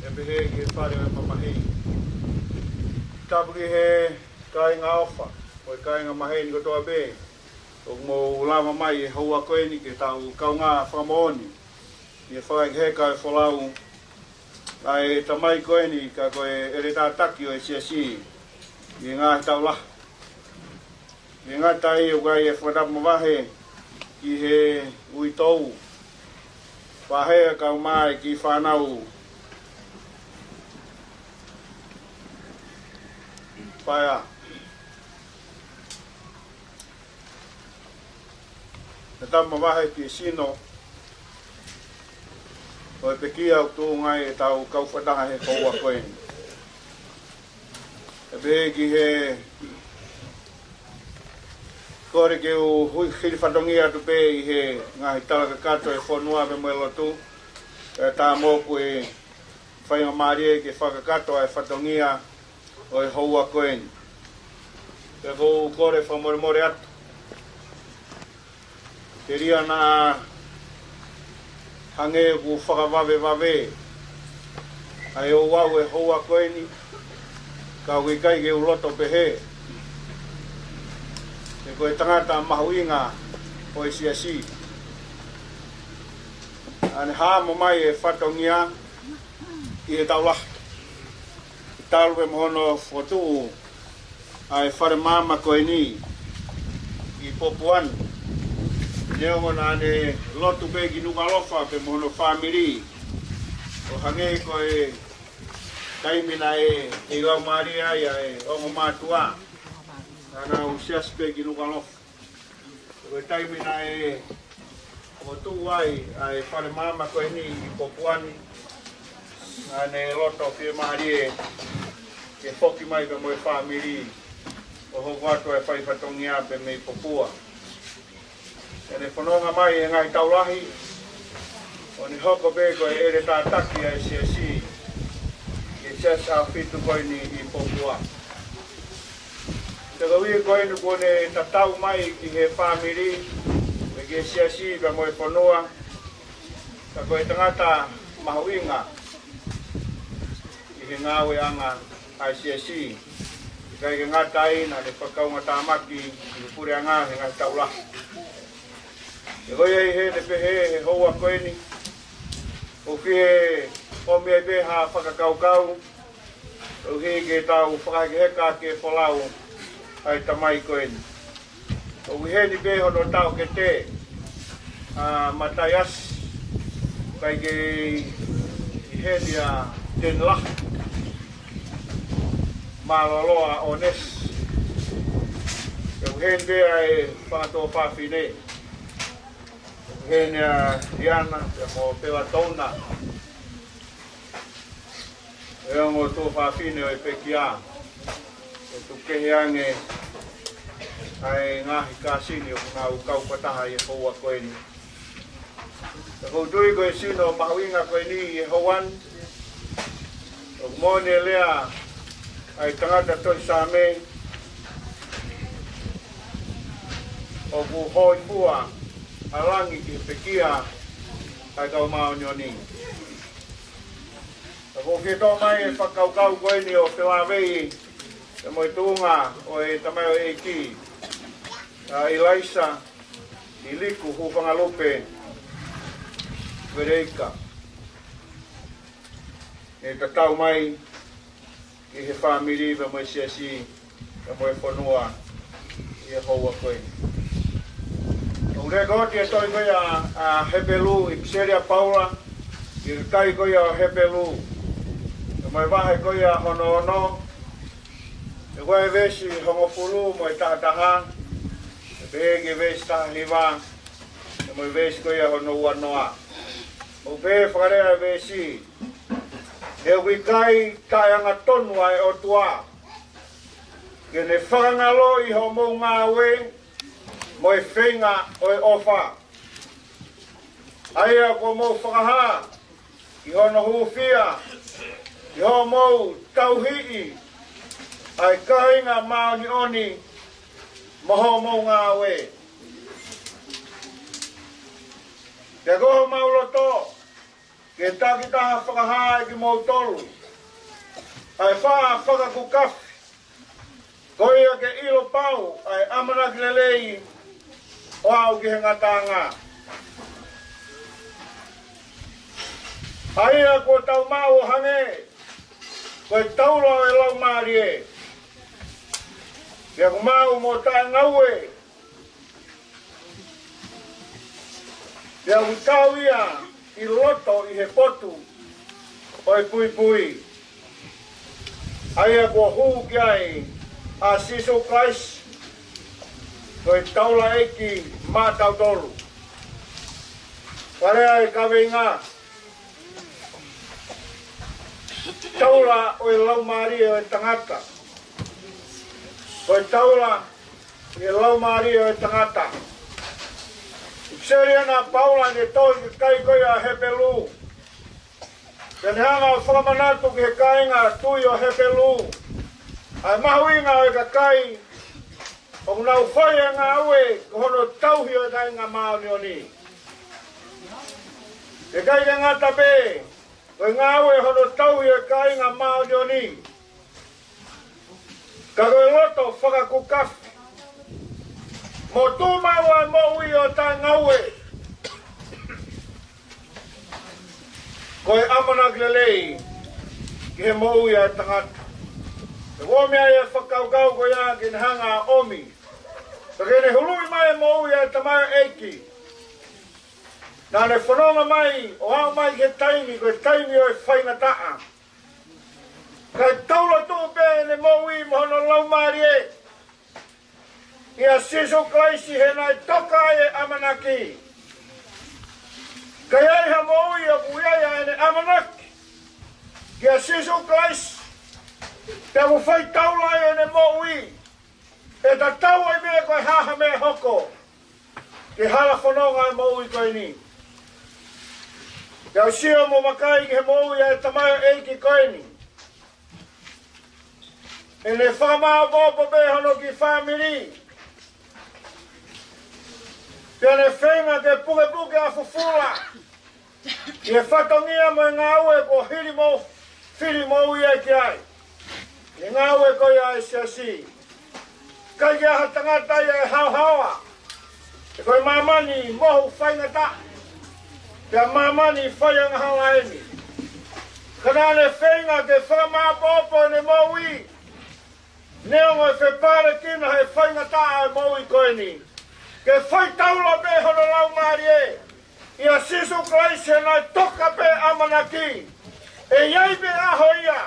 e pehe ki whare o mamahi. Tapuki he kāinga ofa, o e kāinga mahe ni kotoa be, o mō lama mai e haua koe ni ke tau kaunga whamaoni, i e whakai he ka e wholau, ai tamai koe ni ka koe ere tātaki o e siasi, i ngā tau lah. I ngā tai o kai e whadamu wahe, ki he ui tau, wahea kau mai ki whanau, Paia. E tama wahe ki sino, o e pekia o tō ngai e tau kauwhataha he kaua koe. E pehe ki he kore ke o hui whiri whatongi atu pe i he ngahi talaka kato e whanua me moe lotu. E tā mōku e whainga marie ke whakakato e whatongia o e haua koe. Te kou kore whamore more atu. Te ria nā hange ku whakawawe wawe. Ai o wau e haua koe ni. Ka ui kai ke uloto pehe. Te koe tangata mahuinga o e siasi. Ane hāmo mai e whatongia i e taulah. Talu e mohono whotu ai whare mama koe ni i Popuan. Neongo nane lotu pe ki Nungalofa pe mohono whamiri. O hange koe taimina e lau maria ia e ongo mātua. Ana usias pe ki Nungalofa. Koe taimina e whotu ai whare mama koe ni i Popuan. Ane loto pia marie ke foki mai pe moe whamiri o hoko atu e whai whatongia pe mei Popua. Ene whanonga mai e ngai taulahi o ni hoko pe koe ere tātaki a siasi ke sias a whitu koe ni i Popua. Te kawi koe nu kone tatau mai ki he whamiri me ke siasi pe moe whanua ka koe tangata mahuinga he ngawe anga ICSC. Kai ke ngatai na le whakaunga tāmaki i pure anga he ngai taula. E hoi ei he le pehe he hoa koe ni. O ki he omi e peha whakakaukau. O he ke tau whakake heka ke whalau ai tamai koe ni. O he ni peho no tau ke te matai as. Kai ke i he ni a ten lah. Maloloa ones. Yung hindi ay pangato whawhine. Yung hindi Diana, yung pewa Tonga. Yung to whawhine ay pekia. Yung tukehiange ay ngahi kasini yung nga ukaw pataha yung hawa koe ni. Kung tui koe sino mahawinga koe ni Yehowan. Yung mone lea ai tangata toi same o ku hoi pua alangi ki pekia ai kau mao nyoni. Ako ke to mai e whakaukau koe ni o te wawei e moi tunga o e tamai o e ki Ilaise Liku Hufangalupe Veleika. E tatau mai ki he whamiri me moe siasi, me moe whanua i e haua koe. O rekoti e toi koe a Hepelu i Piseria Paula, i kai koe a Hepelu, e moe wahe koe a hono ono, e koe vesi hongo fulu moe tahataha, e pehege vesi tahiwa, e moe vesi koe a hono uanoa. O pehe whakarea vesi, e wikai kai anga tonu ai o tua. Ke ne whangalo i ho mou ngā we, mo e whenga o e ofa. Aia ko mou whakaha, i hono huwhia, i ho mou tauhii, ai kainga maoni oni, moho mou ngā we. Te koho mauloto, ke takitaha whakahae ki mō tolu. Ai wha whakakukafi. Koia ke ilo pau ai amanaki lelei o au ki he ngatanga. Aia ko tau mau hange, koe taula e lau maari e. Ia ko mau mo tae ngau e. Ia ku tau ia I loto I he potu o e pui pui. Aia ko huu ki ai a siso Christ, koe taula eki mātau tolu. Warea e kawe ngā. Taula o e lau maari o e tangata. Koe taula I lau maari o e tangata. Ikseri ana paula ne toi ki kai koe a hepelu. Kene hanga o whakamanatu ki he kainga tui o hepelu. Ai mahuinga o e ka kai. O nau whai e ngā ue ko hono tauhi o e kai ngā maoni o ni. E kai ke ngata be. Koe ngā ue hono tauhi o e kai ngā maoni o ni. Ka koe loto whakakukafi. Mo tūmau ai mo ui o tai ngaue. Koe amanak lelei ki he mo ui ai tangata. E womea e whakaukau koe a ki ne hanga a omi. Ka kene hului mai e mo ui ai tamai eiki. Nā ne whanonga mai o hao mai ke taimi, koe taimi o e whaingataa. Kai taula tū pe ne mo ui mohono lau maari e. Ia siso Christ he nai toka e amanaki. Kai ai ha mo ui o kuiai ai ne amanaki. Ia siso Christ te ku whai taula e ne mo ui. E ta tau ai me koe haha me hoko. Ke hala whanonga e mo ui koe ni. Te au sio mo makai ki he mo ui e tamai eiki koe ni. E ne whakamau bopo be hono ki whamiri. Pene whenga ke puke puke a fufula. I e whatongia mo ngā ue ko whiri mo ui e ki ai. I ngā ue ko ia e siasi. Kai kia ha tangata ia e hau hawa. E koe mamani mohu whaingata. Pea mamani whaianga hawa eni. Kana ne whenga ke whakamā popo ne mo ui. Neongo e whepare kina he whaingata ai mo ui koe ni. Ke whai taula pe hono lau maari e. Ia sisu Christ he nai toka pe amanaki. E iai pe aho ia.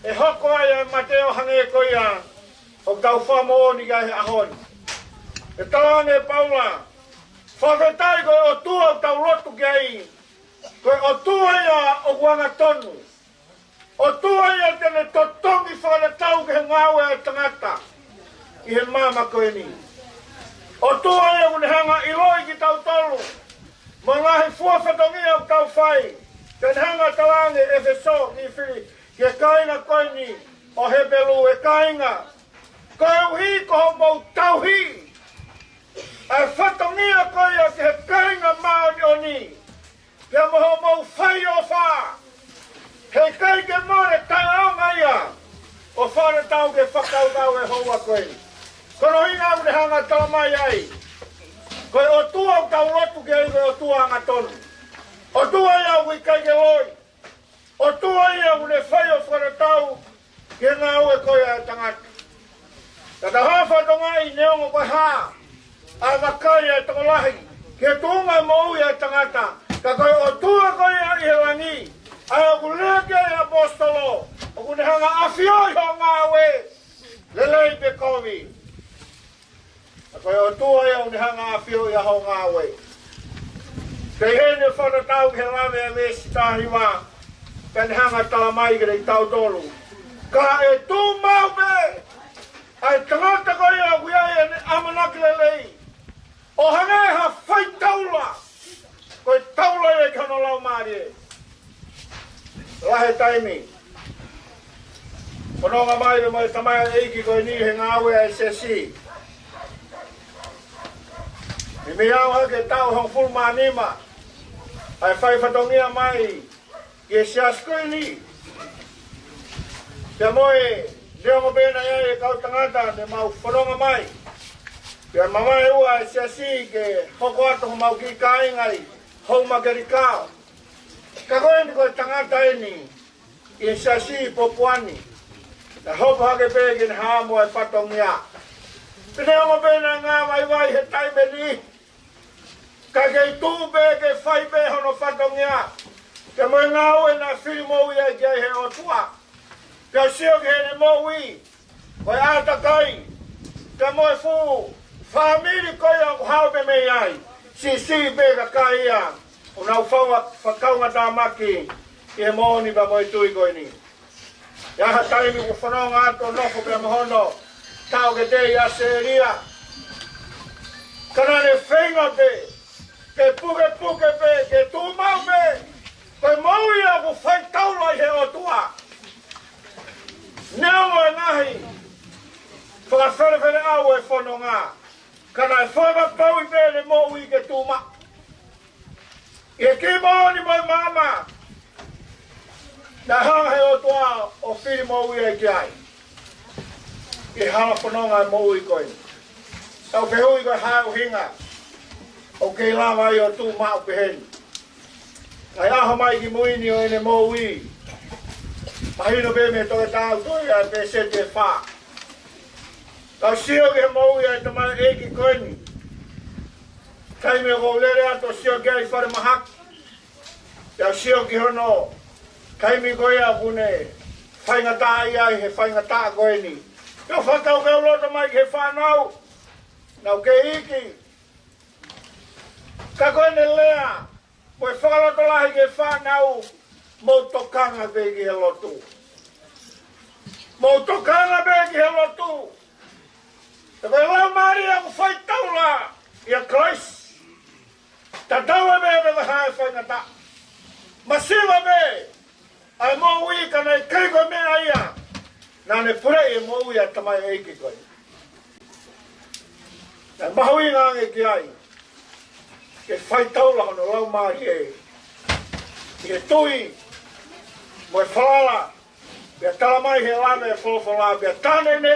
E hoko ai e mateo hange ko ia. O tau whamo oni kai he ahoni. E talange paula. Whawhetai koe o tua o tau rotu ki ai. Koe o tua ia o guanga tonu. O tua ia tene totongi whanatau ke he ngāwe e tangata. I he mama koe ni. O tua ia une hanga iloi ki tau tolu. Mo ngahi fuawhatongia o tau whai. Ten hanga talange e wheso ki whiri. Ke kainga koe ni o hepelu e kainga. Koe uhi ko ho mou tauhi. Ai whatongia koe ia ke he kainga maoni o ni. Ke moho mou whai o wha. He kai ke more tai aonga ia. O whare tau ke whakaukau e hoa koe ni. Kono hinga une hanga talamai ai. Koe o tua o tau rotu ke ai koe o tua hanga tonu. O tua ia ui kai ke loi. O tua ia une whai o whanatau ke ngā ue koe a tangata. Tata hawha tonga I neongo koe haa. A wakai a tokolahi. Ke tuunga mo ui a tangata. Ka koe o tua koe a I he rangi. Ai o kuleke I apostolo. O kune hanga awhioi ho ngā ue. Lelei pe komi. Koe o tua ia une hanga a whio ia hau ngā wei. Kei hene whanatau ke lawe a me sitahi wā. Kene hanga talamai kere I tau tolu. Ka e tū mau be. Ai tangata koe ia wiai e amanaki lelei. O hange ha whai taula. Koe taula ia ki hono lau maari e. Lahe taimi. Kononga mai le mai tamai eiki koe ni he ngā wea e sesi. I me au hake tau hong full manima. ai fai fatongia mai ke siasko ini te moe leo mo bena ia kau tangata ne mau whanonga mai pia mamai ua siasi ke hoko ato ho mau ki kaingai hou magerikao ka koe ni koe tangata ini i siasi Popuani na hopo hake peke ni hamo ai fatongia leo mo bena ngā wai he taime ni ka kei tū peke whai pe hono fatongia ke moe ngau e na whirimo ia ki ai he otua ka sio ke ne mo ui koe ata kai ka moe fu famili koe au hau pe mei ai si pe ka kai ia o nau whakaunga tā maki i he moni pa moe tui koe ni ia ha taimi ku whanonga ato nofo pe mahono tau ke te ia seria kana ne whenga pe ke puke pe ke tūmau pe koe mau ia ku whai taula i he otua Neo e ngahi, whakawhere au e whanonga, kana e whakapau i pēne mō ui ke tūma. I ki mōni mai mama, na hange o toa o whiri mō ui e ki ai. I hana whanonga e mō ui koe. Tau ke hui koe hau hinga, o ke lama i o tūma o peheni. Kai aho mai ki muini o ene mō ui, Mahino be me toke tau toi a pe se te wha. Kau sio ke mau ia te mana eki koeni. Kai me ko lere ato sio ke ai whare mahak. Ia sio ki hono. Kai me koe a pune. Whainga tā ia he whainga tā koeni. Ia whakau ke ulota mai ke whanau. Nau ke iki. Ka koene lea. Moe whakaloto lahi ke whanau. Mau tokanga begi he lotu. Mau tokanga begi he lotu. E koe lau maari aku whai taula ia Christ. Ta taua me me hae whai ngata. Masiwa me. Ai mo ui kana i kei koe mea ia. Nā ne pure i mo ui a tamai eiki koe. Nā mahui ngange ki ai. Ke whai taula hono lau maari e. Ke tui. Moe whalala, bea talamai he lame e whalawhala, bea tānene,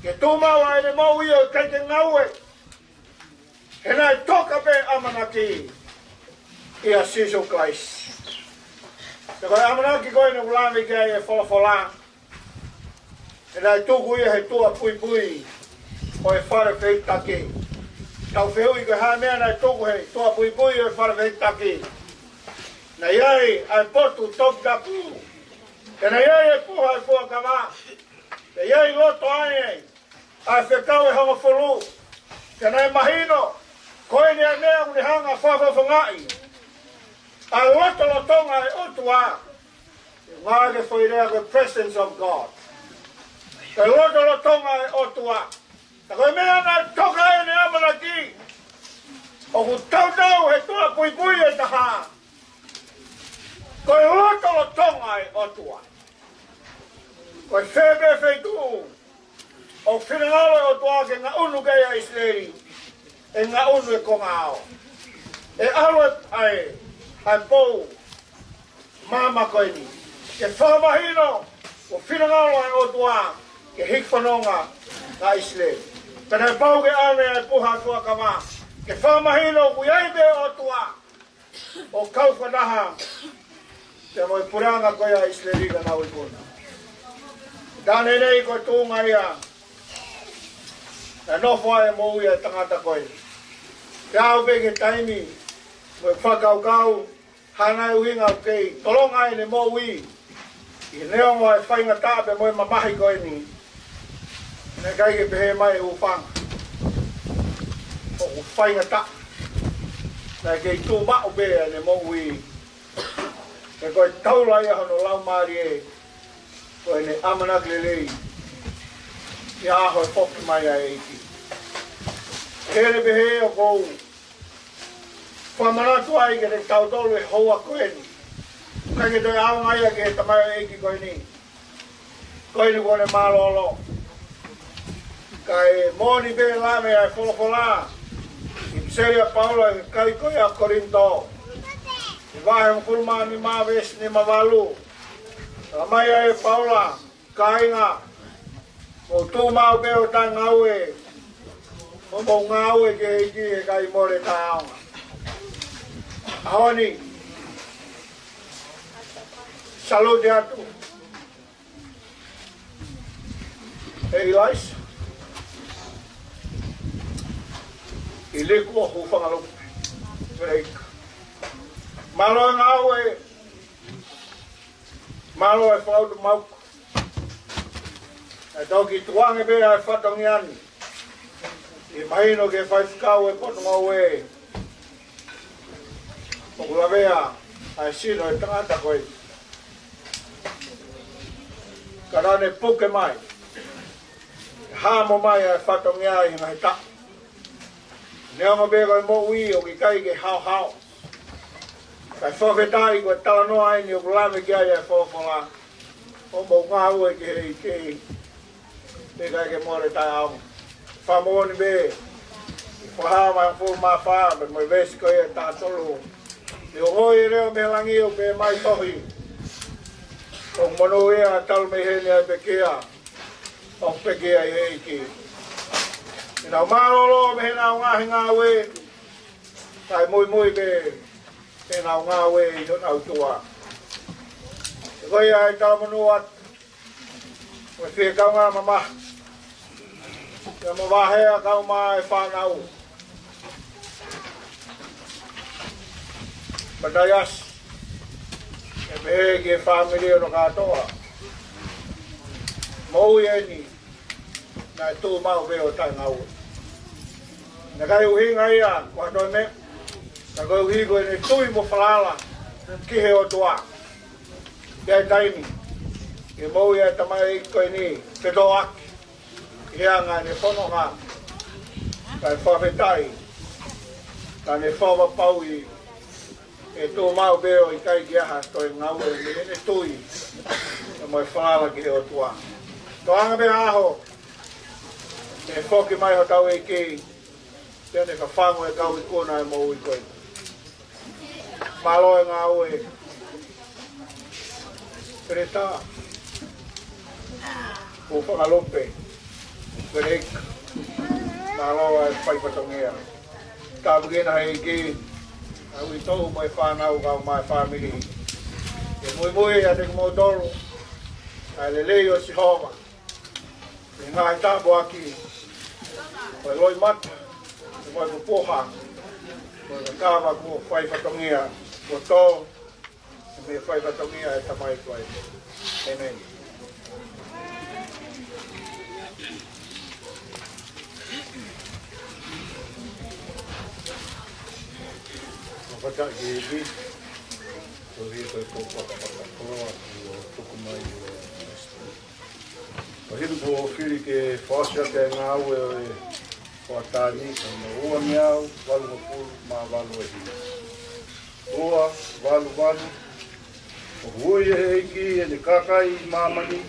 ke tūmaua e ne mau ia o kei te ngaue, he nai toka pe amanaki i a Jesus Christ. Te koe amanaki koe ne ulame ki ai e whalawhala, he nai tuku ia he tua pui o e whare whitaki. Tau whihui koe haa mea nai tuku he tua pui o e whare whitaki. Na iai ai potu top tapu. E na iai e puha e fua kama. E iai loto ai ai whekau e hanga whulu. Te na e mahino. Koe ni a nea uni hanga whawhawhangai. Ai loto lo tonga e otua. Ngā ke whairea the presence of God. E loto lo tonga e otua. Ta koe mea na toka e ni amanaki. O ku tau he tua pui e taha. Koe loto lo tonga e otua. Koe whebe wheitu. O whinangalo e otua ke ngā unu kei a Israeli. E ngā unu e konga ao. E alo ai pou. Mama koe ni. Ke whamahino. O whinangalo e otua. Ke hikwhanonga ngā Israeli. Pena e pau ke ane ai puha tuakama. Ke whamahino ku iaibe otua. O kauwhanaha. Te moi puranga koe a Israeli ka nau i puna. Tāne nei koe tūnga ia. E nofo ai mo ia tangata koe. Te au peke taimi. Moi whakaukau. Hana e uhinga o kei. Tolonga e ne mo ui. I neongo e whainga tāpe moi mamahi koe ni. Ne kai ke pehe mai e ufanga. O whainga tā. Nai kei tū mao pea ne mo ui. E koe taula ia hono lau maari e. Koe ne amanak lelei. Ia aho e whoki mai a eiki. Here behe o kou. Whamanatu ai ke te tautolu e hoa koe ni. Kai ke toi aonga ia ke tamai a eiki koe ni. Koe ni kone malolo. Kai moni be lame ai wholofola. I Pseria Paula e kai koe a Korinto. Vai mkulma ni maves ni mavalu. Ramaya e Paula kainga. O tu mau be o ta ngawe. O mo ngawe ke iki kai more ta. Awani. Salut dia tu. Ilaise Liku Hufangalupe Veleika. Malo ngawe. Malo e whau tu mauku. E toki tuange bea e whatongiani. I mahino ke whaifukau e poto ngawe. Okula bea ai sino e tangata koe. Karane puke mai. Hamo mai e whatongia i ngai ta. Nea ma bea koe mo ui o ki kai ke hao. Kai whawhetai koe tala noa ai ni o kulame ki ai e whawhala. O mo ngā ue ki hei ki. Te kai ke more tai au. Whamoni be. I whaha mai o mā whaa. Me mai vesi koe e tā tolu. Me o hoi reo me langi o pe mai tohi. O mono ea talu me heni ai pekea. O pekea i hei ki. I nau marolo me hena o ngahi ngā ue. Tai mui be. E nau ngā ue i hona utua. E koe ai tau manu at. Me whia kau ngā mama. Ia ma wahea kau mā e whanau. Mataias. E mehe ki e whamiri o no katoa. Mou i eni. Nā e tū mau veo tai ngau. Nā kai uhinga ia, kua toi me. Nā kai uhinga e tui mo whalala. Ki he o tua. Kia e taini. E mou i e tamai i koe ni. Te tō aki. Hea ngā ne whono ngā. Kai whawhetai. Kai ne whawapau i. E tō mau beo i kai ki aha. Toi ngau e me ene tui. E mai whalala ki he o tua. Tō anga bea aho. E whoki mai ho tau e ki. Tēne ka whangu e kau i kōna e mou i koe. Malo e ngā ue. Preta. Hufangalupe Veleika. Malo e whaipatongia. Tā pukina hei ki. Au i tohu mai whanau kau mai whamiri. E mui a te kumotoro. Ai le lei o si homa. E ngā i tāpo aki. Oi loi mata. E mai Popua. Oi ka kāwa kua whaipatongia. Kua tō. E me whaipatongia e tamai koe. E nei. Whaka ki e ki. Ko ri koe ko whakapakakoa. Ko tuku mai o nestu. Ko hiru po whiri ke whasia ke ngā ue o e whatani. Ko na ua miau, walu mapuru, mā walu e hi. Ua, walu. O hui e heiki e ne kakai mamani.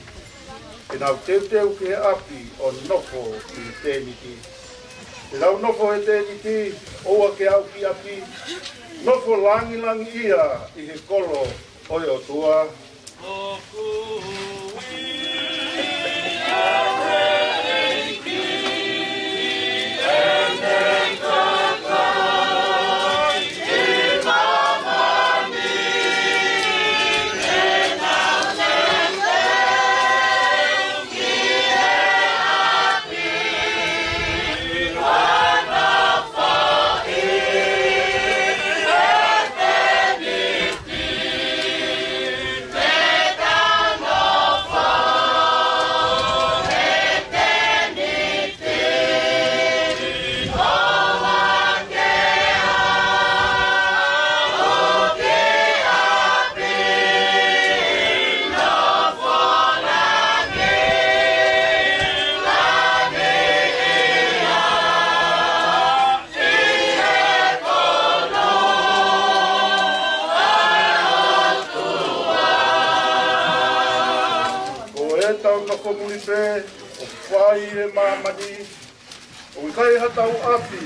E nau teuteu ki he api o nofo ki tēni ki. E lau nofo he tēni ki, oua ke au ki api. Nofo langi ia i he kolo oi o tua. O whai e mamani, o i kai hatau api,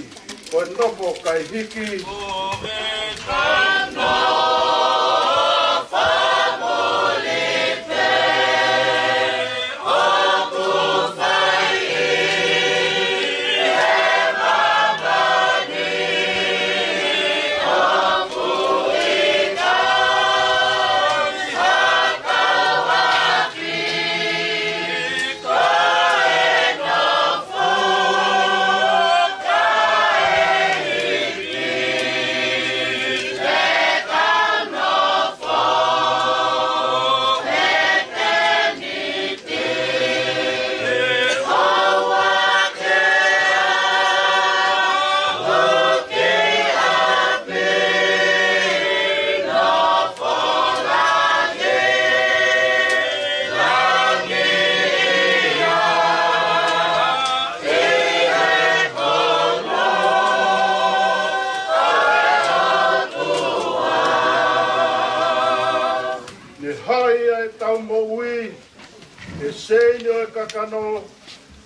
o e nopo kai hiki. O e tano! hai ai tau mo ui, e seino e kakano,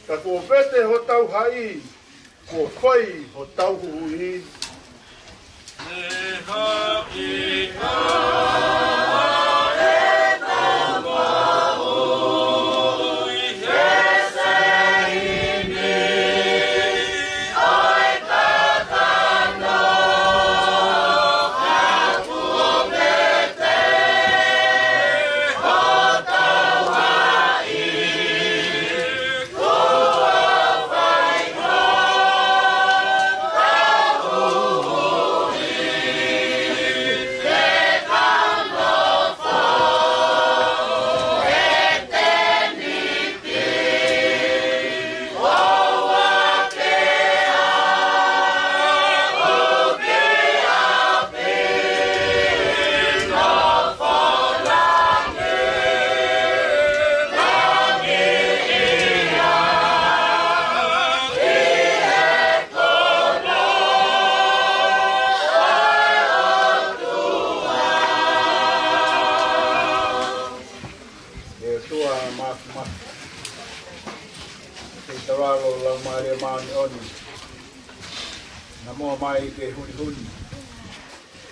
ka kua pete ho tau hai, kua whai ho tau hui. Mai ke huni huni,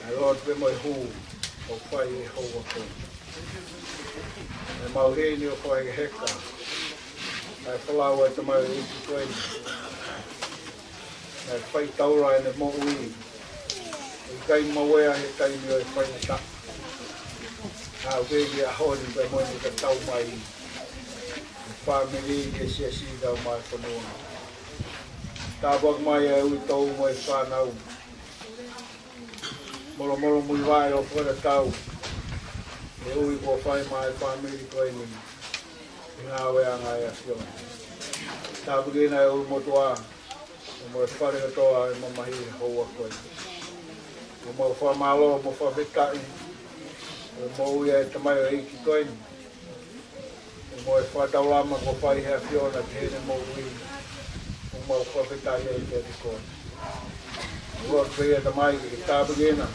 a Lord pe moi hu, o whai e hou ako. E mau hei ni o whai e heka, ai whalau e te mai e iki koe. Ai whai taura e ne mo ui, e kai mawea he kai ni o e whai na ta. A wegi a honi pe moi ni ka tau mai, e whamiri e sia si dau mai whanua. Tāpok mai e ui tau mai whanau. Molo molo mui vai o pura tau. E ui ko whai mai whamiri koe ni. I ngā wea ngai a whio. Tāpok ina e ui motua. E mo e whare katoa e mamahi e houa koe. E mo whamalo, mo whawhetai. E mo ui e tamai o iki koe ni. E mo e whataulama ko whai hea whiona te hene mo ui. Mau whawhetai e te rikon. Rot pēia ta mai ki tāpagena.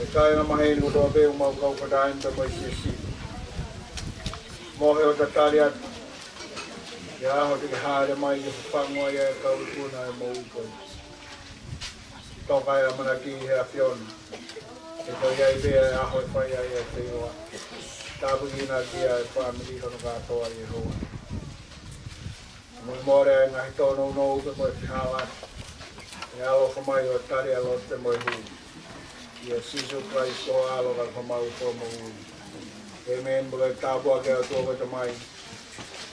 E kāinga maheni ko toa pēu mau kaukataini ta mai si. Mohe o ta tari atu. E aho te ki haere mai ki whangua ia e kau tūna e mau ukoi. Toka e amana ki hea whiona. E tau iai pēia e aho e whai ai e te iwa. Tāpagena kia e whamiri kono kātoa i e hoa. Moi more nga he tono no ke moi fihala. E alo whamai o tari alo te moi hu. Ia sisu Christ o alo ka whamau tō mo hu. Amen, bukai tāpua ke a tōka te mai.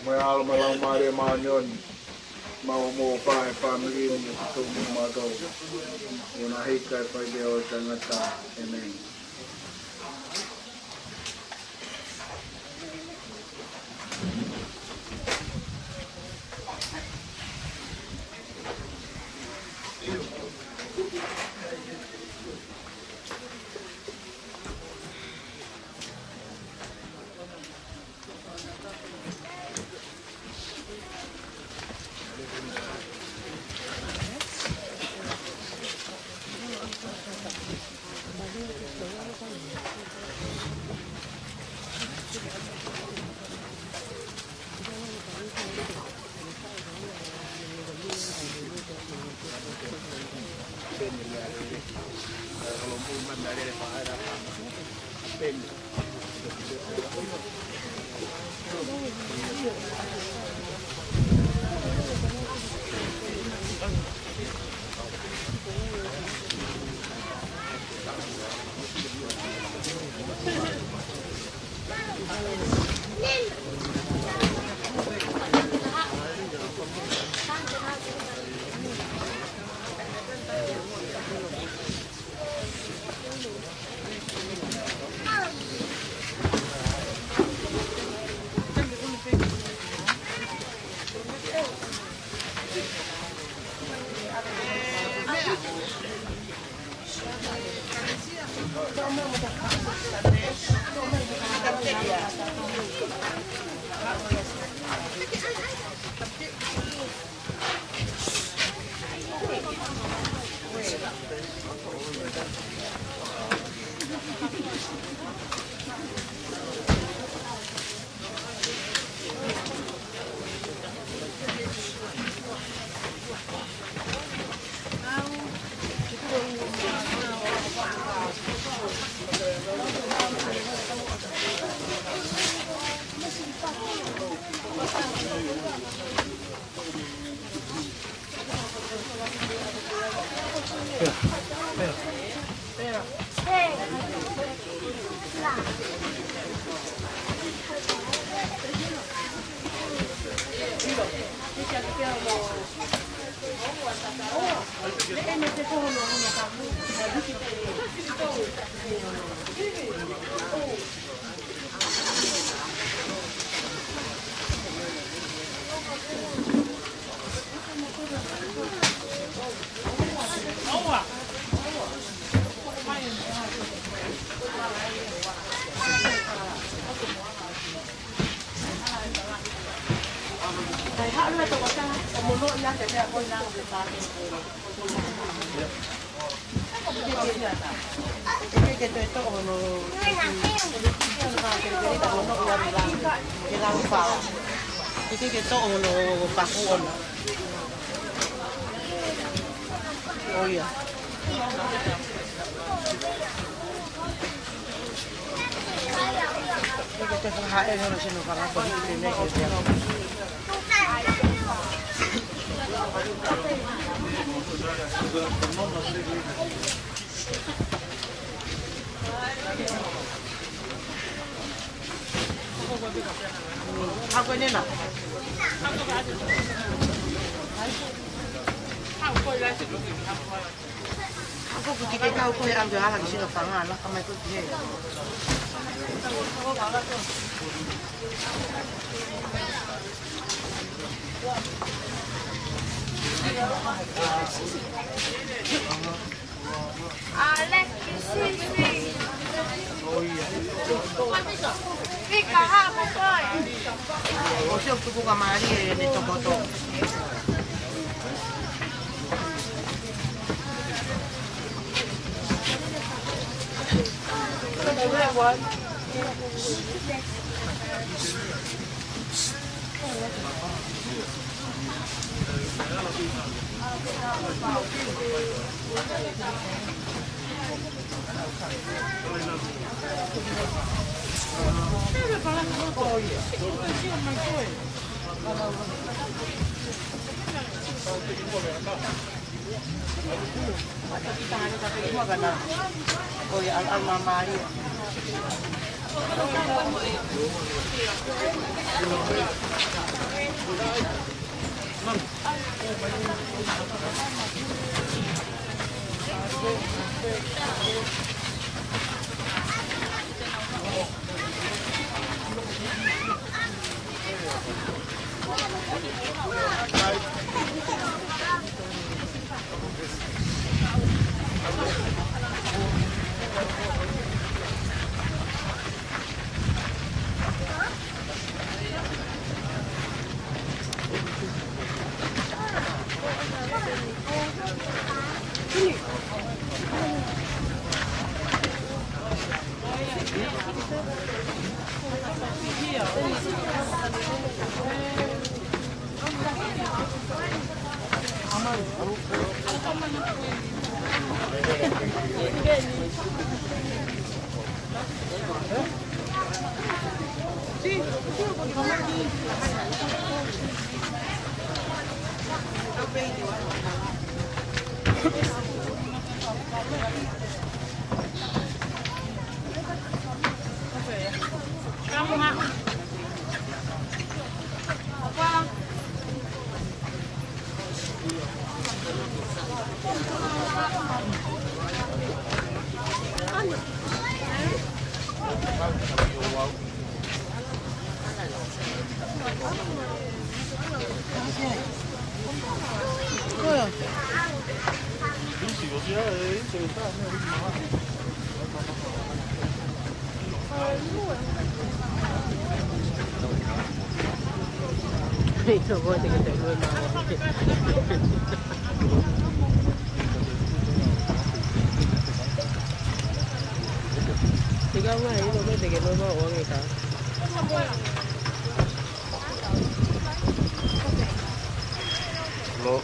Moi alo ma lau maare maa nioni. Mau mō pae whamiri ni te tōmu maa tō. Una hika e whai deo o tangata. Amen. Oh iya. Kita HL harus numpang apa ini kita. Aku ini nak. Aku pergi ke kau kau yang ambil lagi sini pangan lah kami tu dia. Alex, sini. Oh iya. Fika hapo boy. Usio tuku kamari ni tokoto. Oye, alma María. Itu buat kita dulu. Tiga bulan ini boleh tiga bulan orang kita. Lo.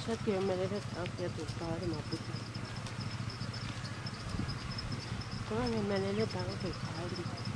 Sati on menee asiat tukkaa ilman pitää. Toinen menee jotain tukkaa ilman.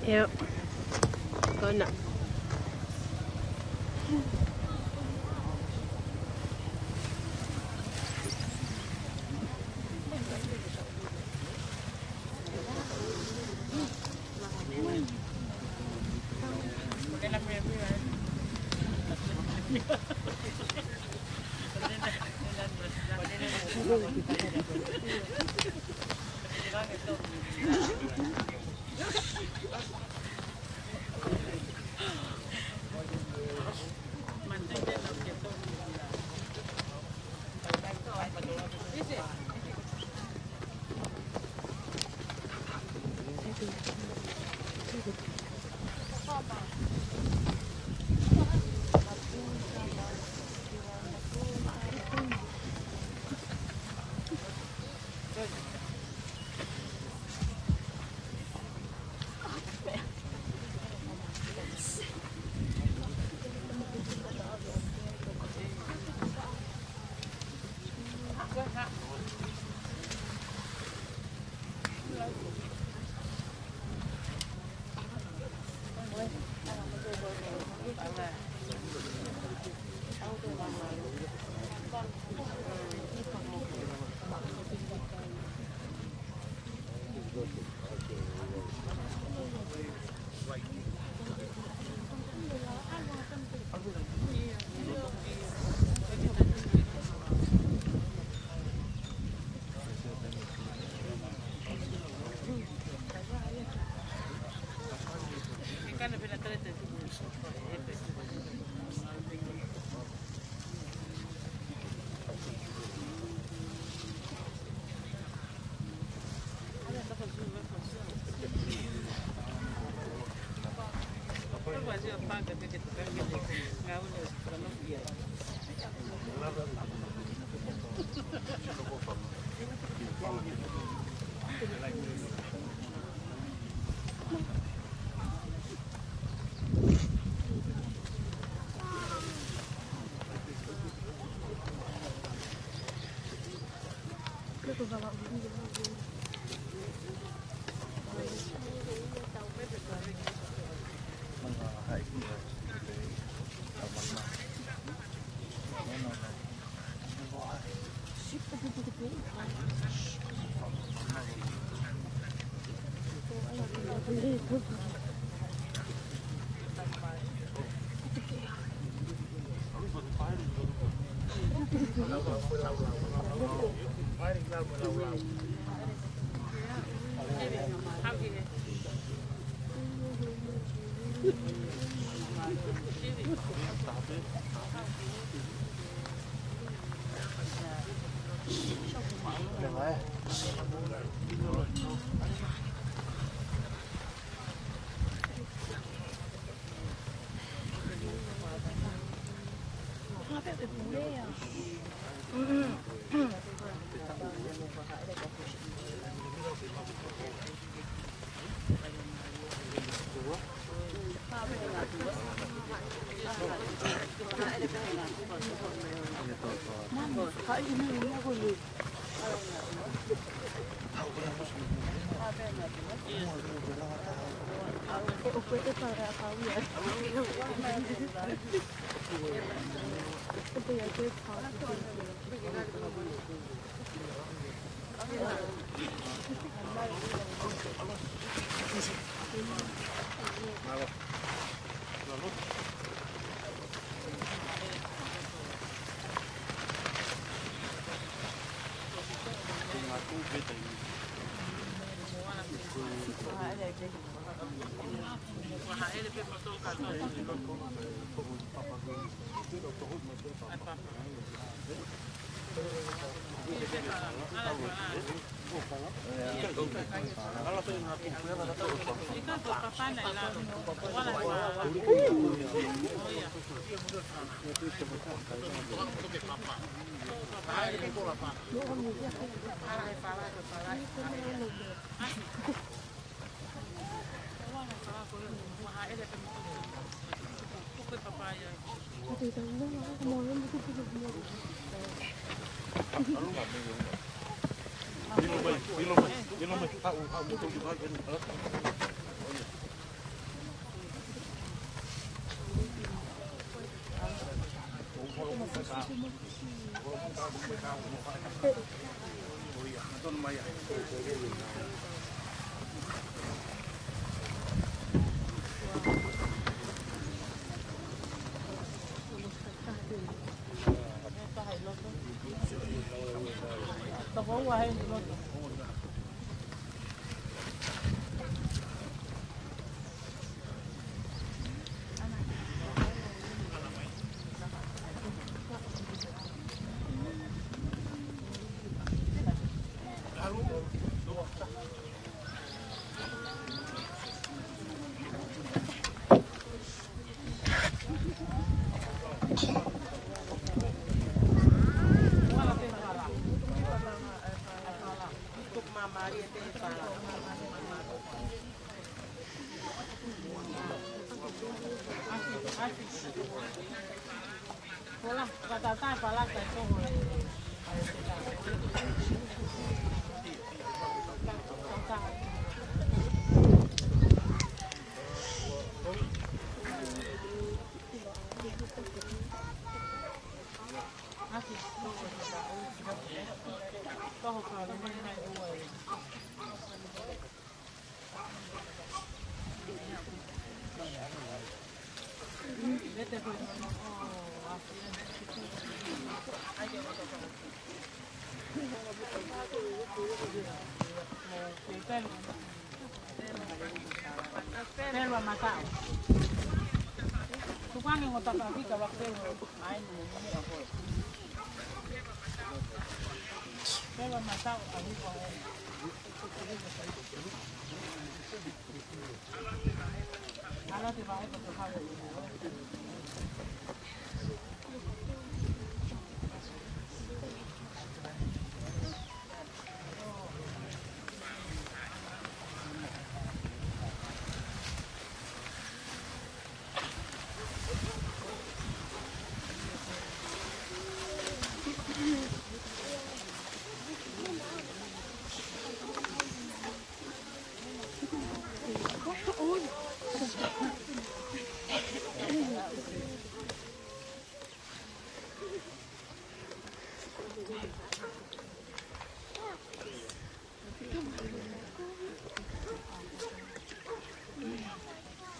Yep. Go now.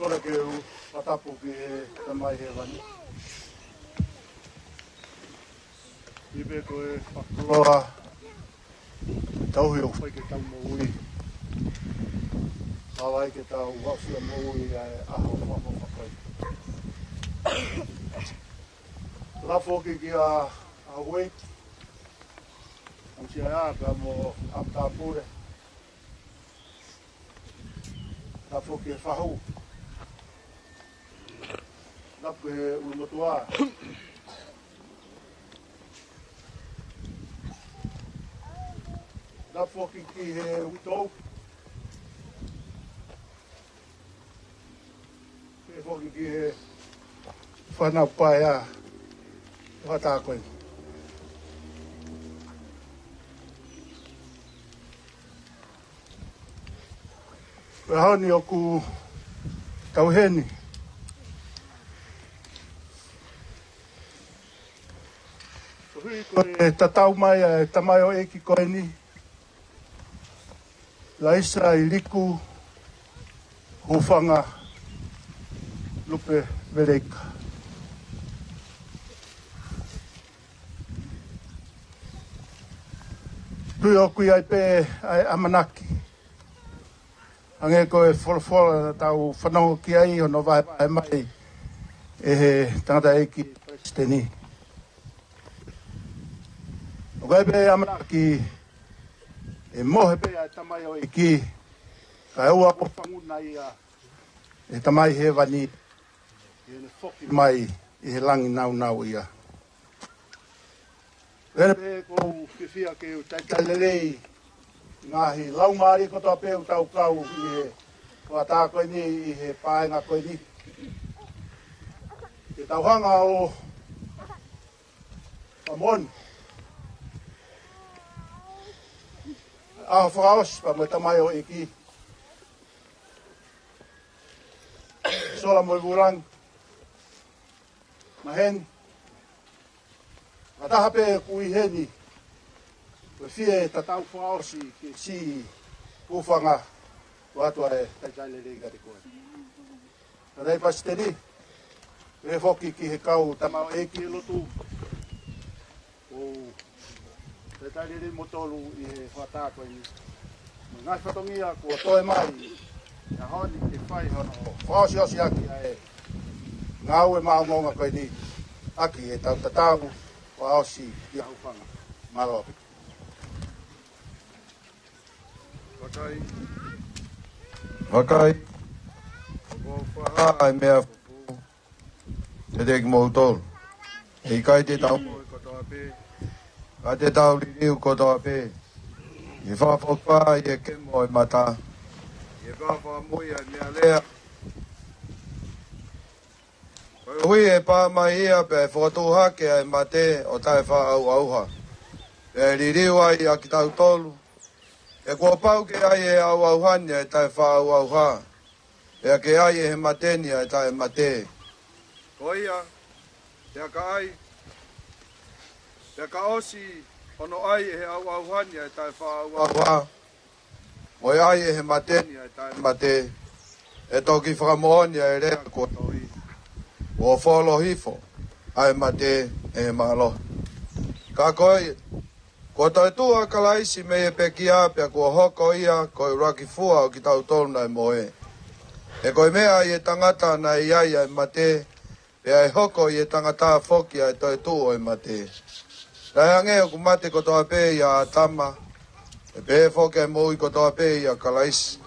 Kora ke u patapu ki he tamai he wani. Ibe ko e whakaloa tauhi o whai ke tau mo ui. Awai ke tau wasia mo ui ai aho whako whakai. Lafo ki a wei. Am si ai ka mo am tāpure. Lafo ki e whahu. Lapu he umatua. Lapu ki he utou. He foki ki he whanau pai a whata koe. Pe haoni o ku tauheni. Hui koe tatau mai e tamai o eki koe ni. Ilaise Liku, Hufangalupe Veleika. Tui o kui ai pe ai amanaki. Ange koe wholofola tau whanau ki ai hono vai pai mai e he tangata eki presideni. O kai pe amanaki e mohe pe ai tamai o eki. Ka eua po whanguna ia e tamai he wani e ne whoki mai i he langi nau nau ia. Vene pe kou whiwhia ke u taitalelei ngahi laumari ko tō peu tau kau i he wata koe ni i he paenga koe ni. Ke tauhanga o Pamon. a whakaos pa mo tamai o iki. Sola mo burang. Mahen. Matahape kui heni. Fie tatau whakaosi ki si ufanga. Watu are taitale rei gari koe. Tadai pasiteri. E foki ki he kau tamau e ki lotu. O taitale rei motolu i he whatako i. Ngai whatongia kua toe mai. Na honi te whai hono. Whaosi osi aki a e. Ngau e maungonga koe ni. Aki e tau tatamu. Whaosi i a Hufanga. Maropi. Wakai. Wakai. Whai mea fufu. Te teki moutolu. I kai te tau moi kotoa pē. Ka te tau liriu kotoa pē. I whawhokpa i e kemo i mata. I e whawhamui ai mea lea. Koe hui e pā mai ia pe whakatu hake ai mate o tae whaau auha. Pe liriu ai a ki tau tolu. E kua pau ke ai e au auhania e tae whaau auha. E ke ai e he matenia e tae mate. Ko ia, te aka ai. Te aka osi ono ai e he au auhania e tae whaau auha. Mo ai e he matenia e tae mate. E toki whakamohonia e rea kua toi. O wholo hifo, ai mate e he malo. Ka koe, ko toi tua kalaisi me e peki apea kua hoko ia koe raki fua o ki tau toluna e moe. E koe mea i e tangata na i ai ai mate, pe ai hoko i e tangata foki ai toi tuo e mate. Rai ange o ku mate ko toa pe ia a tama, e pe foki ai moi ko toa pe ia kalaisi.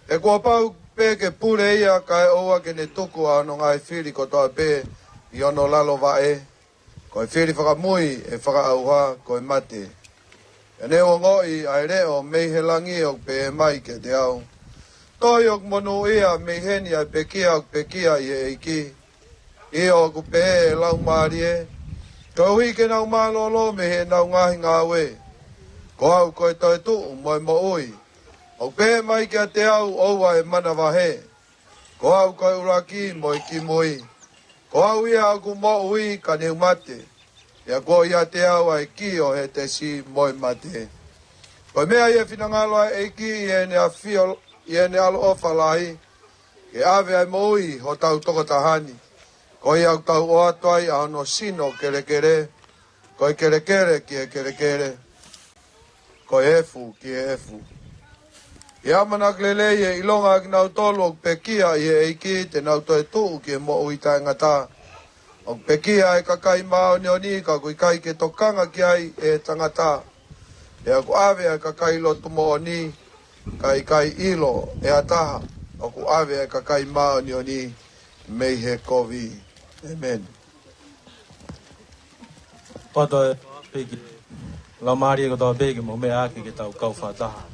E kua pau pe ke pure ia kai oa ke ne tuku ano ngai whiri ko toa pe i ono lalo vae. Koe whiri whakamui e whakaauha koe mate. E neo ngoi ai reo mei he langi o pe mai ke te au. Toi o monu ia mei heni ai pekia o pekia i e iki. I o ku pe e lau maari e. Koe hui ke nau malolo me he nau ngahi ngā we. Ko au koe toi tu moi mo ui. O pe mai kia te au oua e mana wahe. Ko au koe uraki mo i ki mui. Ko au ia au ku mo ui ka neu mate. Ia ko ia te au ai ki o he te si mo i mate. Ko mea ia whinangalo ai e ki i ene a fio, i ene alo ofa lahi. Ke ave ai mo ui ho tau toko tahani. Ko ia au tau o atuai a ono sino kere kere. Ko i kere kere ki e kere kere. Ko e efu ki e efu. I amanak lele i e ilonga ki nau tolu o pekia i e eiki te nau toi tuu ki e mo ui tae ngata. O pekia e kakai mao ni oni ka kui kai ke tokanga ki ai e tangata. E aku ave e kakai lo tumo oni kai ilo e ataha. O ku ave e kakai mao ni oni mei he kovi. Amen. Pato e peki. La maari e kotoa peki mo mea ake ke tau kau whataha.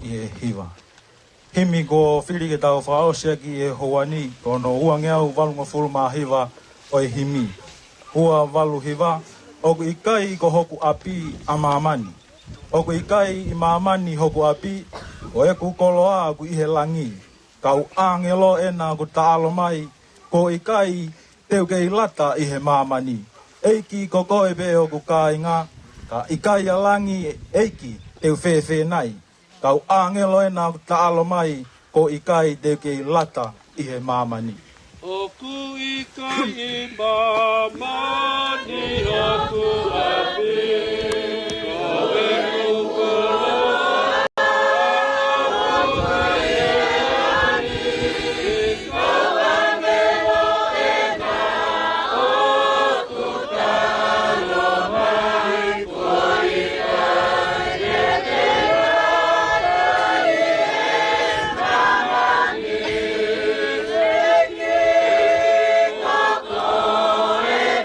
I e hiwa. Himi ko whiri ke tau whaosea ki e hoani, kono ua ngeau walunga fulu maa hiwa o e himi. Ua walu hiwa, oku ikai ko hoku api a maamani. Oku ikai i maamani hoku api, o e kukoloa aku ihe langi. Kau angelo ena ku taalo mai, ko ikai teu kei lata ihe maamani. Eiki ko koe pe oku kāinga, ka ikai a langi eiki teu whewhe nai. Kau angelo e nā taalo mai, ko ikai te kei lata i he mamani. Oku ikai i mamani, oku api, ko e kukoloa.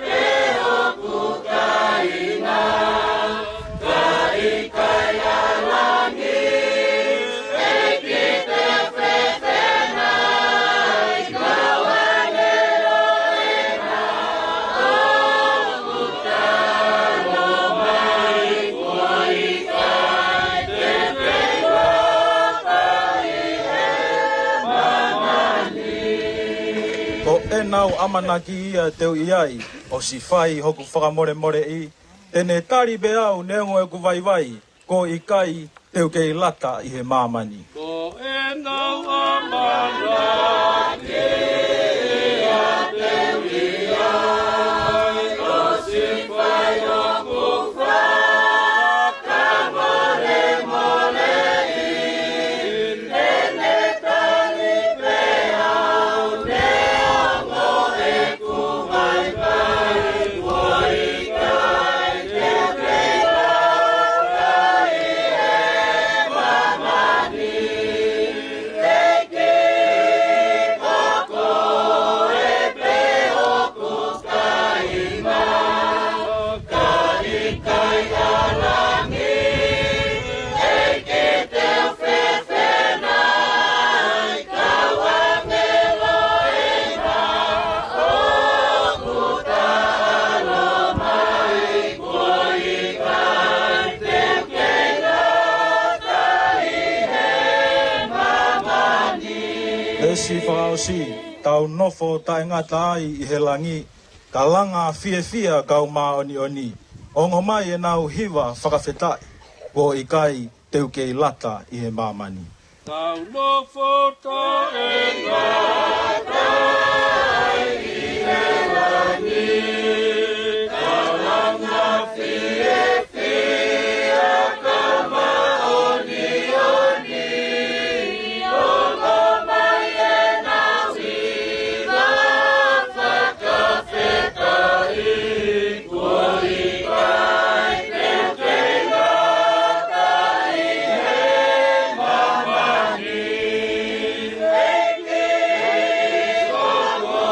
Baby. nau amanaki ia teu iai, o si whai hoku whakamore more I. Tene tari be au neongo e ku vai vai, ko I kai teu kei lata I he mamani. Ko e nau amanaki ia teu iai, o si whai hoku whakamore more I. Tene tari be au neongo e ku vai vai, ko I kai teu kei lata I he mamani. Eke koko e pe hoku kainga, kai kai alangi. Eke teu whewhenai, kau angelo ena, hoku talo mai, ko I kai teu kei lata I he mamani. E si whakaosi, tau nofo tai ngata ai I he langi, ka langa fia kau maoni oni. Ongo mai e nau hiwa whakawhetai, ko I kai teu kei lata I he mamani. Tau nofo tae ngatai I he langi, ka langa fia kau maoni oni. Ongo mai e nau hiwa whakawhetai, ko I kai teu kei lata I he mamani. Eke koko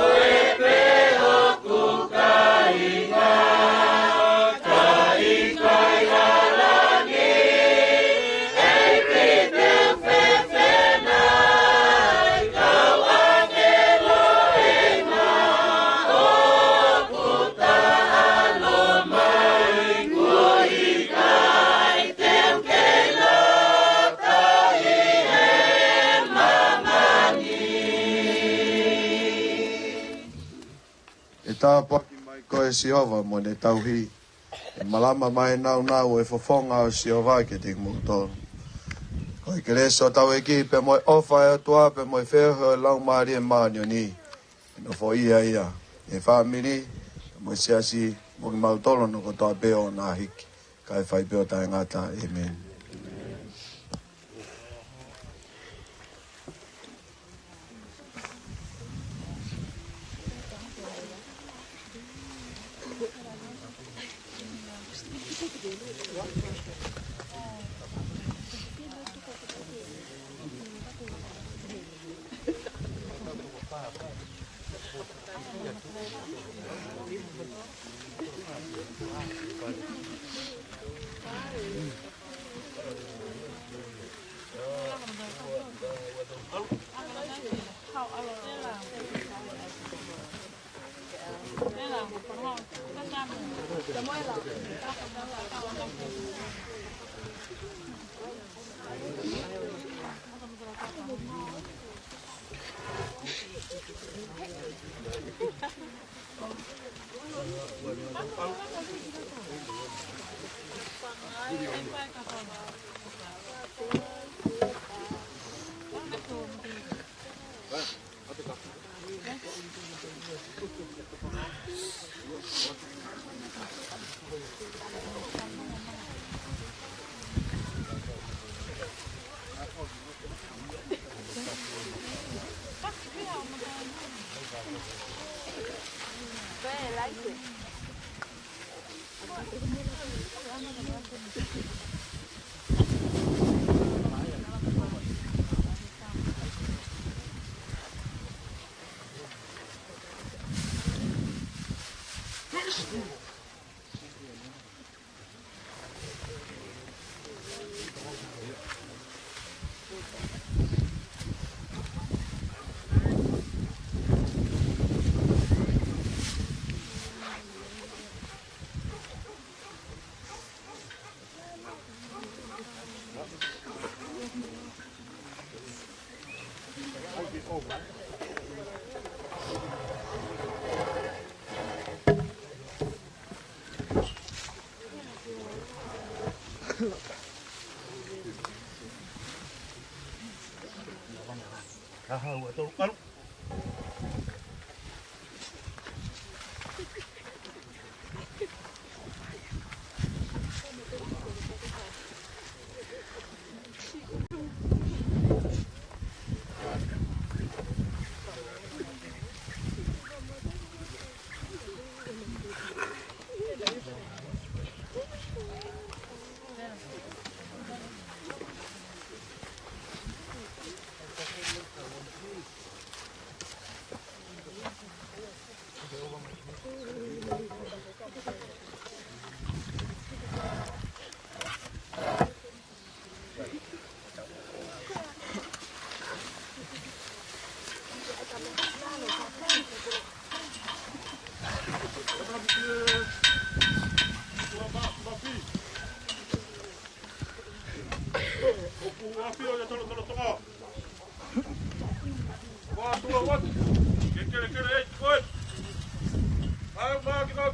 e pe hoku kainga, kai kai alangi. Eke teu whewhenai, kau angelo ena, hoku talo mai, ko I kai teu kei lata I he mamani. E tā paki mai ko e Siova mo ne tauhi. E malama mai nau nau e fofonga o Siova ke te mutoro. Ko I kereso tau e ki pe moi ofa e atua pe moi whewho e lau maari e maani o ni. E no fo ia ia. E whaamiri, mo siasi mo ki mautolo no ko toa beo na hiki. Kai whai beo tae ngata. Amen.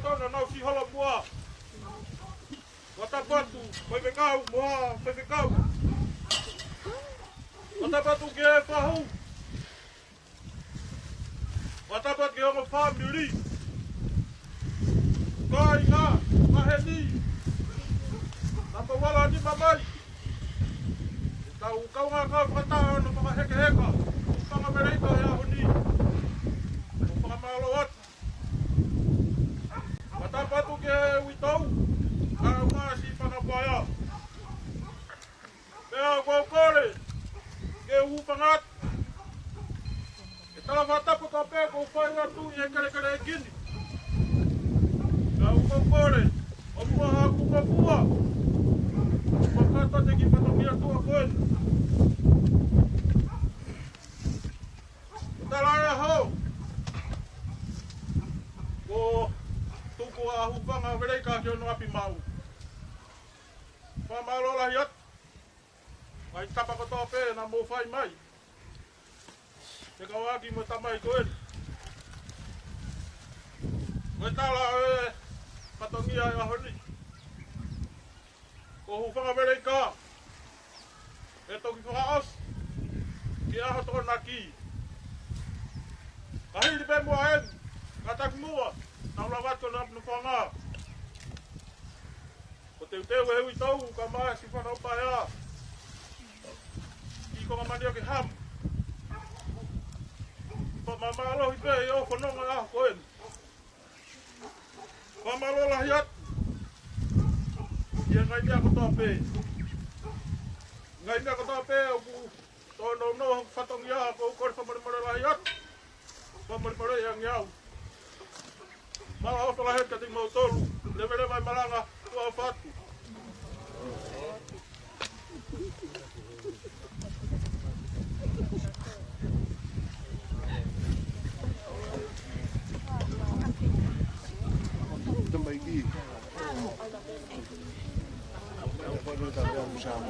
tona nau si hala mua. Watapatu, whewekau, moa, whewekau. Watapatu ke e whahu. Watapatu ke hongo whamiri. Kai ngā, maheni. Napa wala ni mamai. Tau kaunga kau whakatao no mga heke heka. Hufanga Veleika e aho ni. Hufanga malo atu. Watapatu ke uitau. Kau ngā si whakapaya. Pea kau kore. Ke hufangat. E tala whatapu ka pea kou whai atu i e kere kere e kini. Kau kau kore. O mua haku Popua. Whakata te ki whatakia tua koe. Tala e hau. Ko tuku a Hufanga Veleika ki ono api mau. Whamalola hiat. Mai tapa kotoa pē na mō whai mai. Te kawaki mo tamai koe. Mo tala e patongia e ahoni. Ko Hufanga Veleika. E toki whakaos. Ki aho tōna ki. Kahiri pe mua en. Katak mua. Nau lawat ko na whanga. Ko te uteu e hui tau. Ka maa si whanau paea. I ko mamani o ke ham. Pa mamalo hi pe o whanonga aho koen. Mamalo la hiat. Ia ngai mea kotoa pe. Ngai mea kotoa pe o ku tono no whatongia ko kore whamarimare la hiat. Whamarimare yang iau. Mala ofa la het ka ting mau tolu. Levere mai malanga tua whatu. Também aqui. Pode estar bem no chão.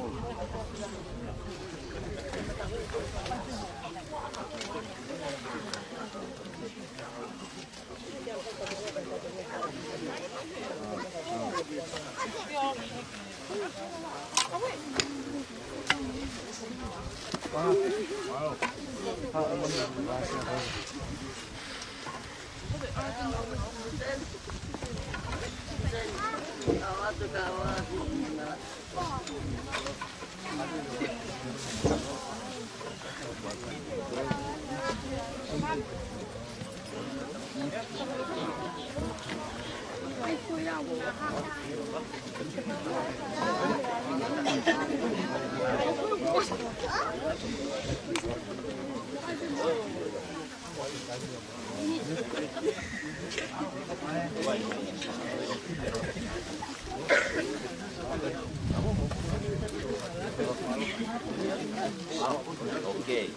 Okay.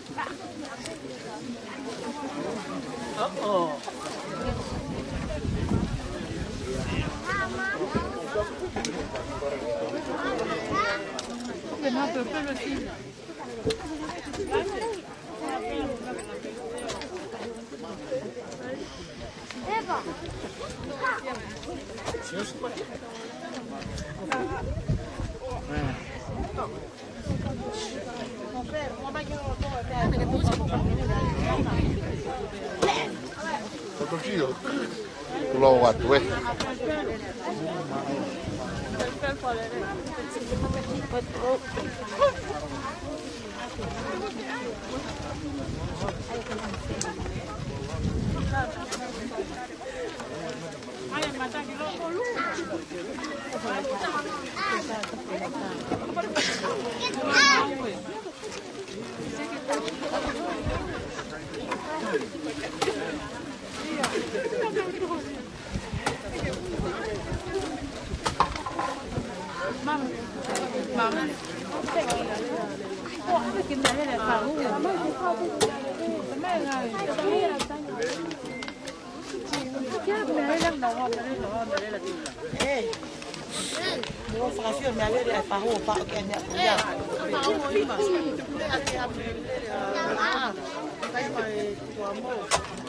Pulau Watu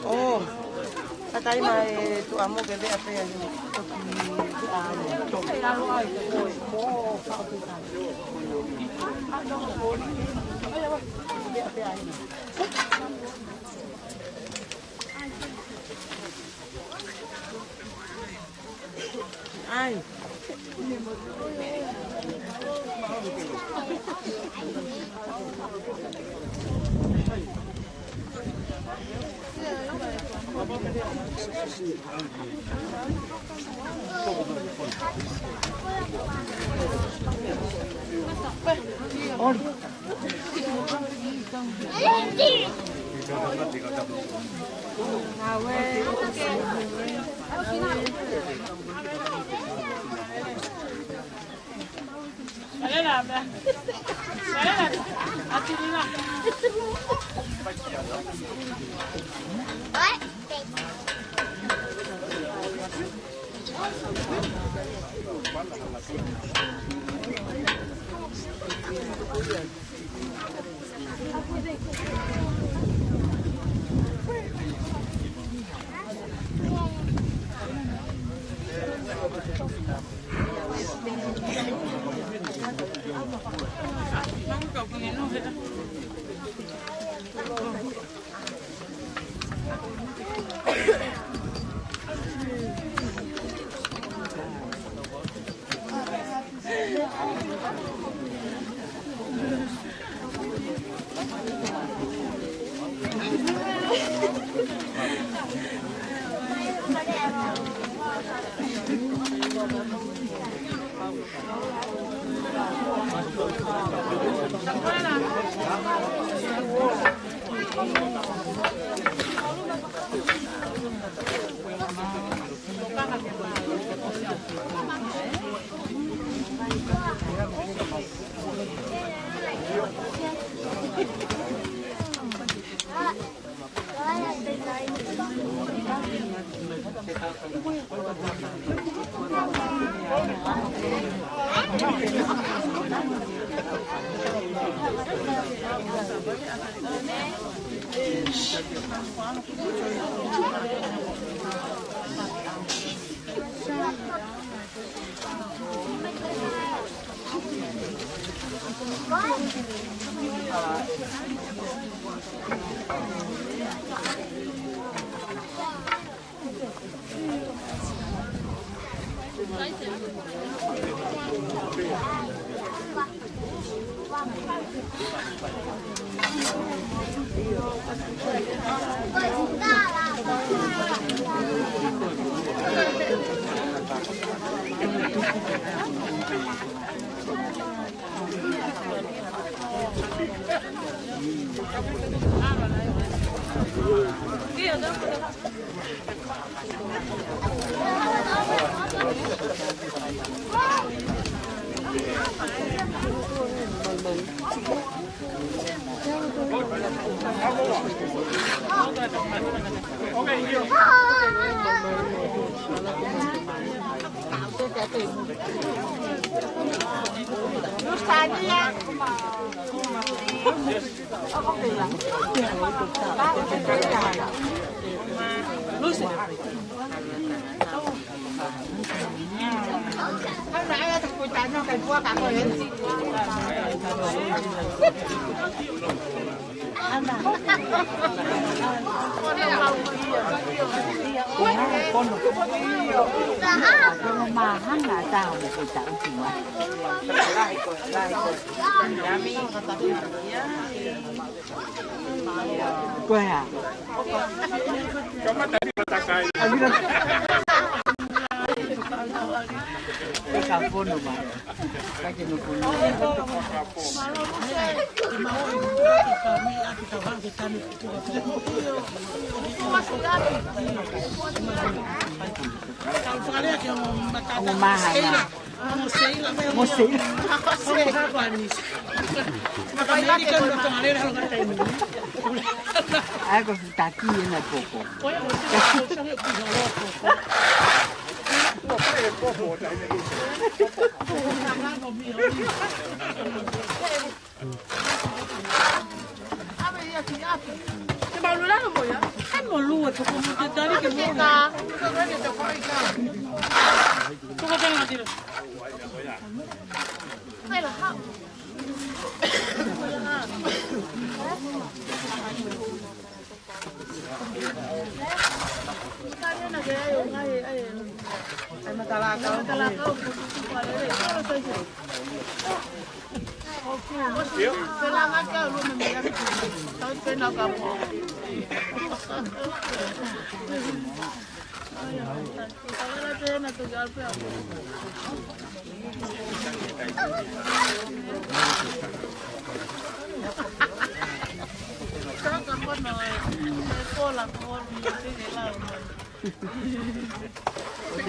Oh, Atai mai tu amo bebe apa ya ni. Ai. Ecco, sta qui nel poco.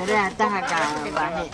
Udah dah kagak bahe.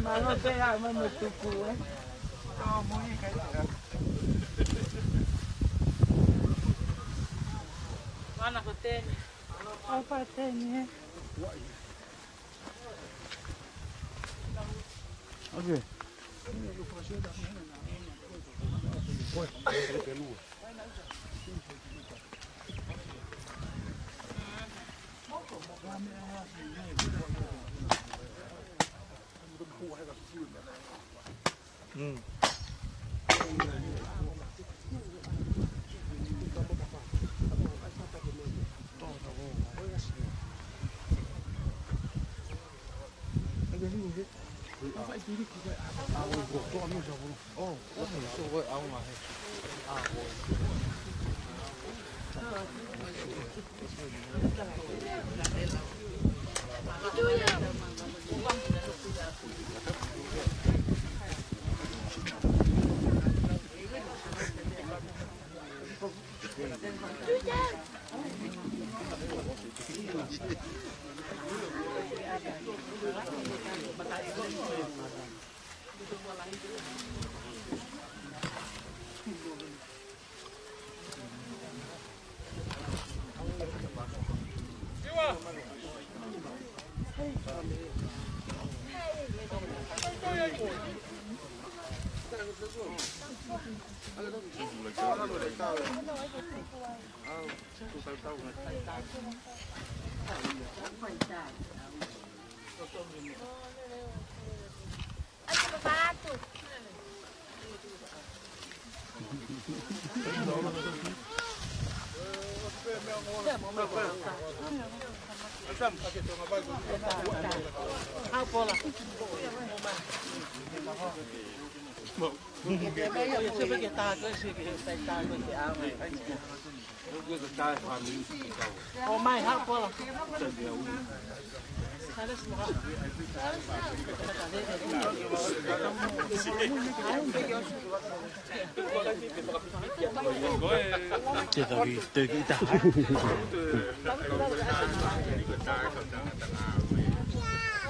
Malo te ama metuku eh. Mana ko ten. Apa ten eh? Okay.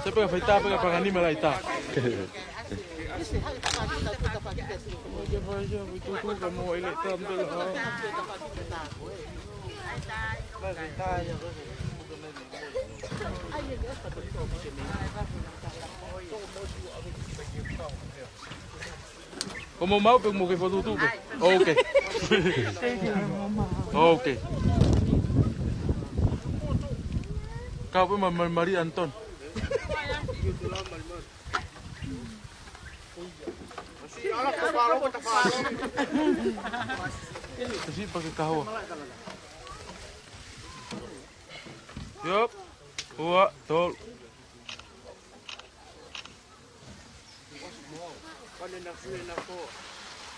Saya pengen fighter, pengen pangani melaita. Como mau pengen mau foto tu. Oke. Oke. Kau pun Mari Anton. Kasi pakai kahwa. Yup. Huwa, tol.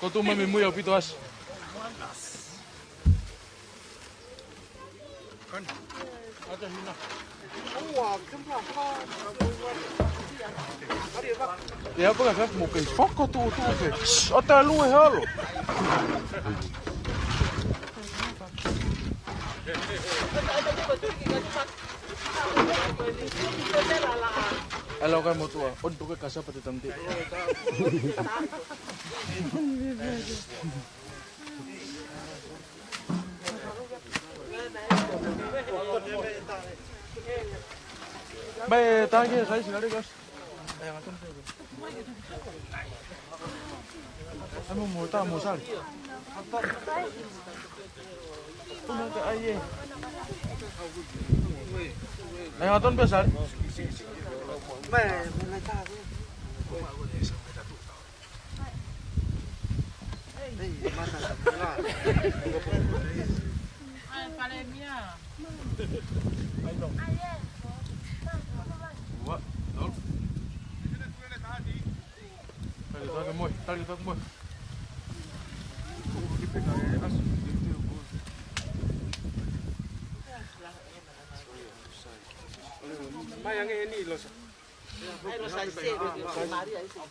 Kau tu mami mu ya pituas. Kan. Ada hina. Ya apa kan mau ke foto tu ke. Ata lu halo. Halo kan mau tua. Untuk ke kasar pada tamti. Baik, tanya saya sini guys. Yang akan saya. Kamu mau tahu mau sal? Punya ke ayah. Yang akan biasa. Baik, mulai tahu. Mana tak? Palemia. What? No. Tali tak moi. Mai ini loh. Ayo saya sih, Maria itu.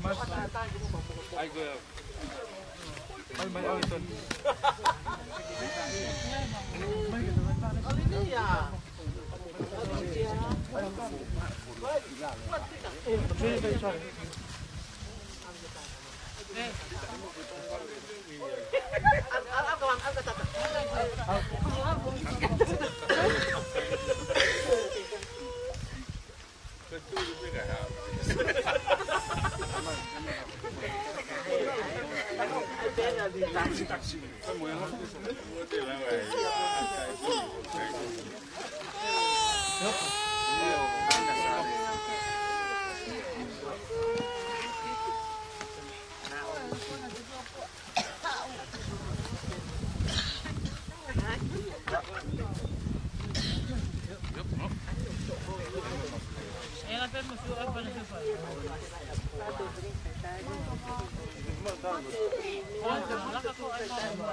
Mas, ayo. Mai itu.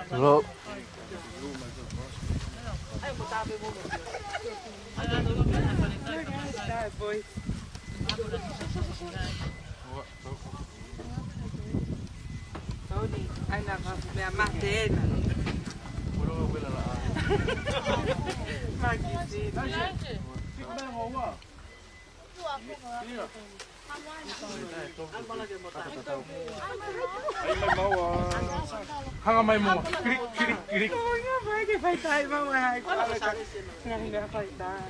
Hello. Tony, anak me amaste. Hanga mai mo. Krik krik krik. Vai tai mau ai. Enggak vai tai.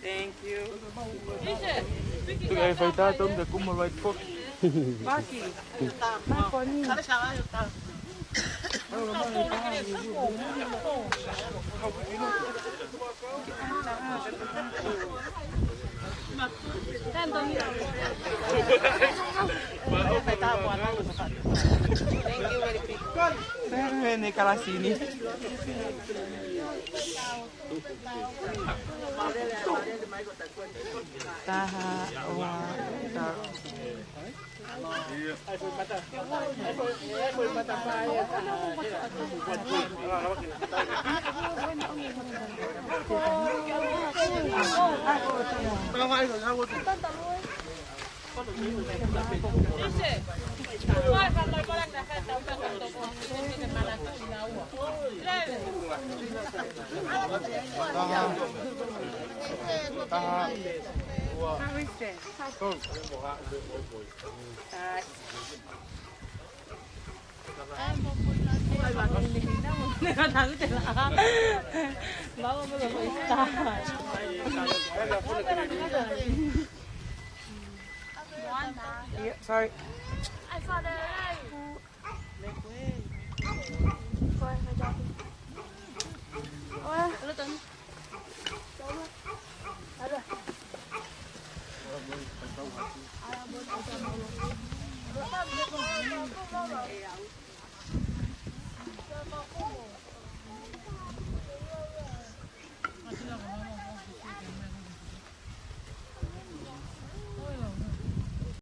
Thank you. Tu ai vai tai tom de como vai fok. Baki. Ini kalah sini. Sorry. I saw the light.